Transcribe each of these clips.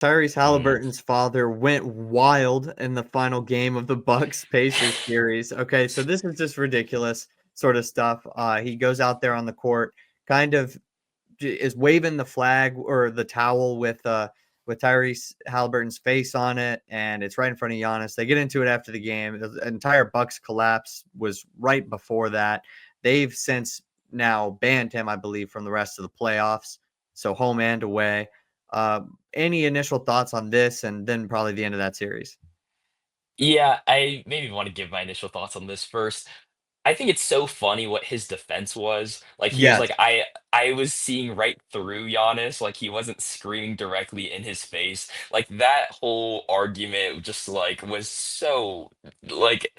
Tyrese Mm. Haliburton's father went wild in the final game of the Bucks Pacers series. Okay, so this is just ridiculous sort of stuff. He goes out there on the court, kind of is waving the flag or the towel with Tyrese Haliburton's face on it, and it's right in front of Giannis. They get into it after the game. The entire Bucks collapse was right before that. They've since now banned him, I believe, from the rest of the playoffs, so home and away. Any initial thoughts on this, and then probably the end of that series? Yeah, I maybe want to give my initial thoughts on this first. I think it's so funny what his defense was. Like he was Yes, like, I was seeing right through Giannis, like he wasn't screaming directly in his face. Like that whole argument just like was so like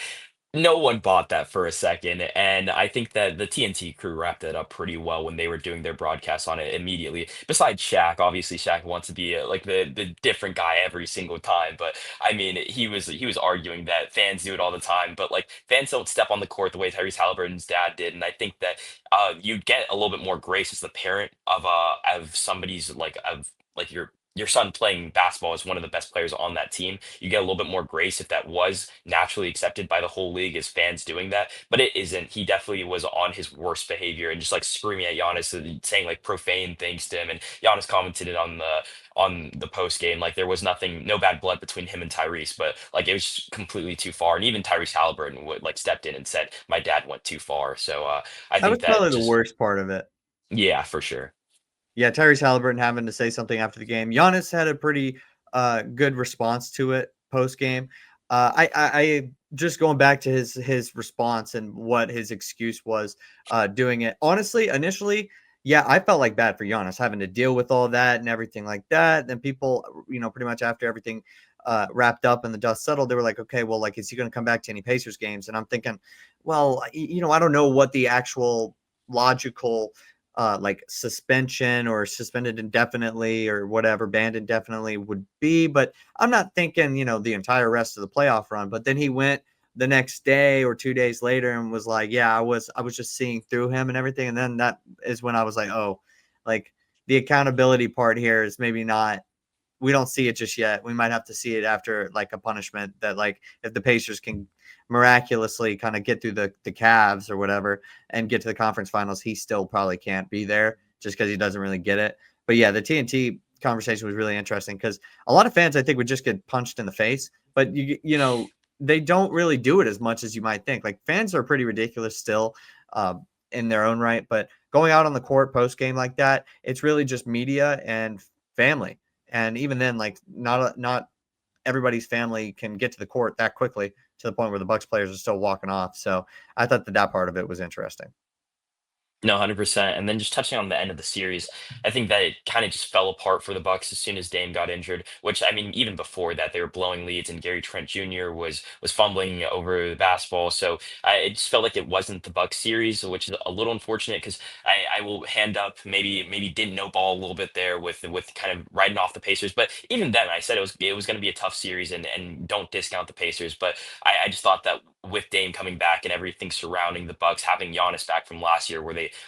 no one bought that for a second. And I think that the TNT crew wrapped it up pretty well when they were doing their broadcast on it immediately. Besides Shaq, obviously Shaq wants to be like the different guy every single time, but I mean, he was arguing that fans do it all the time, but like fans don't step on the court the way Tyrese Halliburton's dad did, and I think that you'd get a little bit more grace as the parent of somebody's like your son playing basketball as one of the best players on that team. You get a little bit more grace if that was naturally accepted by the whole league as fans doing that, but it isn't. He definitely was on his worst behavior and just like screaming at Giannis and saying like profane things to him, and Giannis commented it on the post game. Like there was nothing, no bad blood between him and Tyrese, but like it was completely too far. And even Tyrese Halliburton would like stepped in and said, "My dad went too far." So I that was think probably that the just worst part of it. yeah, for sure. Yeah, Tyrese Haliburton having to say something after the game. Giannis had a pretty good response to it post game. I just going back to his response and what his excuse was doing it. Honestly, initially, yeah, I felt like bad for Giannis having to deal with all that and everything like that. Then people, pretty much after everything wrapped up and the dust settled, they were like, okay, well, like, is he going to come back to any Pacers games? And I'm thinking, well, I don't know what the actual logical like suspension or suspended indefinitely or whatever, banned indefinitely would be. But I'm not thinking, the entire rest of the playoff run. But then he went the next day or 2 days later and was like, yeah, I was just seeing through him and everything. And then that is when I was like, oh, like the accountability part here is maybe not, we don't see it just yet. We might have to see it after like a punishment that like if the Pacers can miraculously kind of get through the Cavs or whatever and get to the conference finals, he still probably can't be there just because he doesn't really get it. But yeah, the TNT conversation was really interesting because a lot of fans I think would just get punched in the face, but they don't really do it as much as you might think. Like fans are pretty ridiculous still in their own right, but going out on the court post game like that, it's really just media and family. And even then, like not everybody's family can get to the court that quickly to the point where the Bucks players are still walking off. So I thought that part of it was interesting. No, 100%. And then just touching on the end of the series, I think that it kind of just fell apart for the Bucks as soon as Dame got injured, which I mean, even before that, they were blowing leads and Gary Trent Jr. was fumbling over the basketball. So it just felt like it wasn't the Bucks series, which is a little unfortunate because I will hand up maybe didn't know ball a little bit there with kind of riding off the Pacers. But even then, I said it was going to be a tough series and don't discount the Pacers. But I just thought that with Dame coming back and everything surrounding the Bucks, having Giannis back from last year,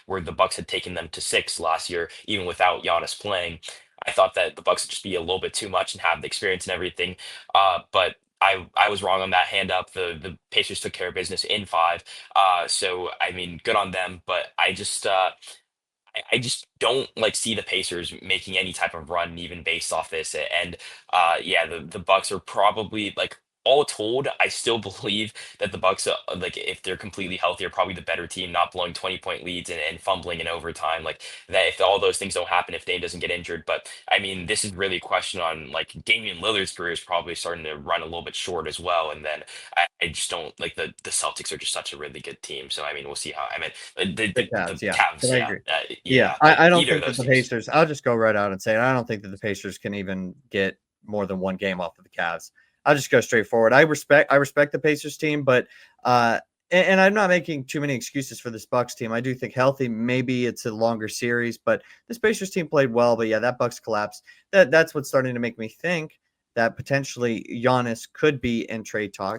where the Bucks had taken them to six last year, even without Giannis playing. I thought that the Bucks would just be a little bit too much and have the experience and everything. But I was wrong on that hand up. The Pacers took care of business in five. So I mean, good on them. But I just don't like see the Pacers making any type of run even based off this. And yeah, the Bucks are probably like all told, I still believe that the Bucks, like if they're completely healthy, are probably the better team, not blowing 20-point leads and fumbling in overtime. Like that, if all those things don't happen, if Dame doesn't get injured. But I mean, this is really a question on like Damian Lillard's career is probably starting to run a little bit short as well. And then I just don't like the Celtics are just such a really good team. So I mean, we'll see how. I mean, The the Cavs, yeah, but Cavs, I yeah, agree. Yeah, yeah, but I don't either of think that those the teams. Pacers. I'll just go right out and say it. I don't think that the Pacers can even get more than one game off of the Cavs. I'll just go straight forward. I respect the Pacers team, but and I'm not making too many excuses for this Bucks team. I do think healthy, maybe it's a longer series, but this Pacers team played well. But yeah, that Bucks collapse. That's what's starting to make me think that potentially Giannis could be in trade talks.